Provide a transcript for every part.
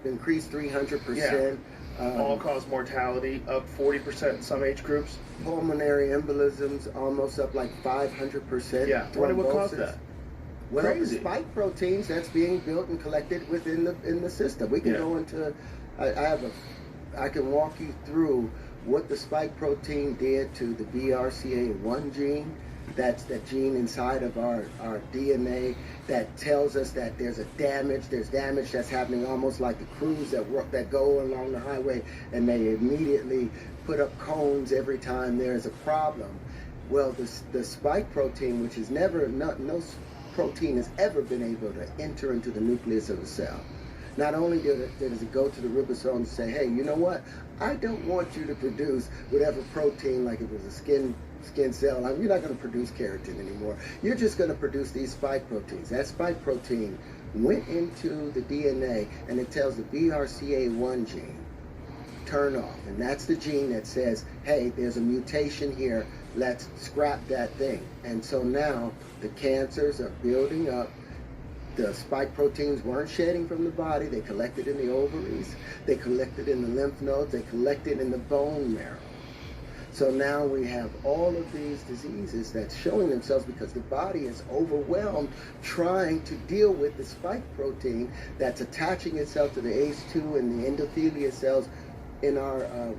increased 300%. All-cause mortality up 40% in some age groups. Pulmonary embolisms almost up like 500%. Yeah. What caused that? Well, Crazy. the spike proteins that's being built and collected within the system. We can go into. I can walk you through what the spike protein did to the BRCA1 gene. That's that gene inside of our DNA that tells us that there's damage that's happening, almost like the crews that go along the highway and they immediately put up cones every time there's a problem. Well, the spike protein, which is no protein has ever been able to enter into the nucleus of a cell. Not only does it go to the ribosome and say, hey, you know what? I don't want you to produce whatever protein, like it was a skin cell. You're not going to produce keratin anymore. You're just going to produce these spike proteins. That spike protein went into the DNA and it tells the BRCA1 gene, turn off. And that's the gene that says, hey, there's a mutation here. Let's scrap that thing. And so now the cancers are building up. The spike proteins weren't shedding from the body. They collected in the ovaries. They collected in the lymph nodes. They collected in the bone marrow. So now we have all of these diseases that's showing themselves because the body is overwhelmed trying to deal with the spike protein that's attaching itself to the ACE2 and the endothelial cells in our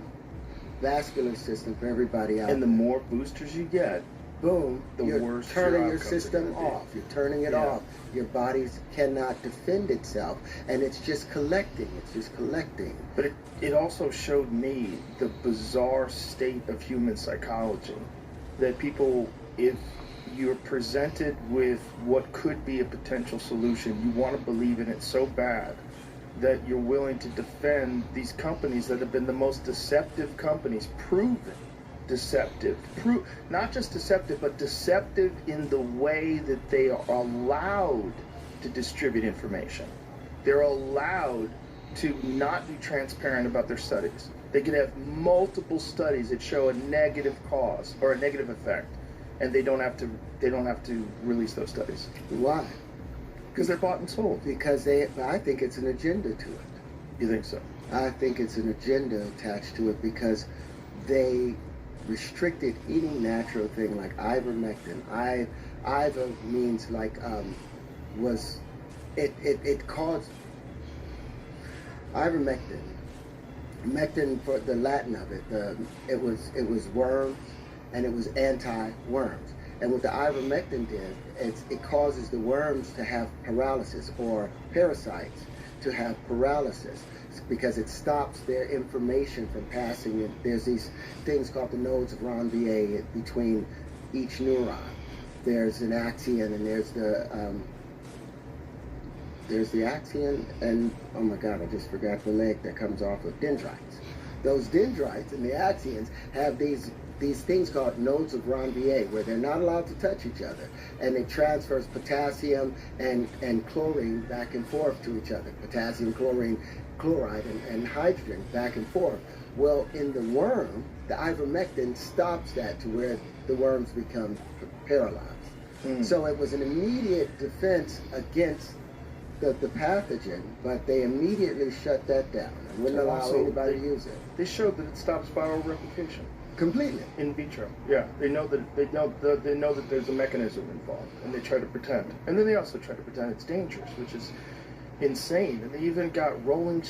vascular system for everybody out. And the more boosters you get, boom, you're turning your system off. You're turning it off. Your body cannot defend itself, and it's just collecting. But it also showed me the bizarre state of human psychology. That people, if you're presented with what could be a potential solution, you want to believe in it so bad that you're willing to defend these companies that have been the most deceptive companies, proven deceptive, not just deceptive, but deceptive in the way that they are allowed to distribute information. They're allowed to not be transparent about their studies. They could have multiple studies that show a negative cause or a negative effect, and they don't have to release those studies. Why? Because they're bought and sold. Because I think it's an agenda to it. You think so? I think it's an agenda attached to it because they restricted any natural thing like ivermectin. Iver means like it caused ivermectin. Mectin, for the Latin of it, it was worms, and it was anti-worms. And what the ivermectin did, it causes the worms to have paralysis, or parasites to have paralysis, because it stops their information from passing. There's these things called the nodes of Ranvier between each neuron. There's an axion, and there's the axion, and oh my God, I just forgot the leg that comes off of dendrites. Those dendrites and the axions have these things called nodes of Ranvier, where they're not allowed to touch each other, and it transfers potassium and chlorine back and forth to each other. Potassium, chlorine, chloride, and hydrogen back and forth. Well, in the worm, the ivermectin stops that to where the worms become paralyzed. So it was an immediate defense against the pathogen, but they immediately shut that down and wouldn't allow anybody to use it. They showed that it stops viral replication completely in vitro. Yeah, they know that there's a mechanism involved, and they try to pretend. And then they also try to pretend it's dangerous, which is insane. And they even got rolling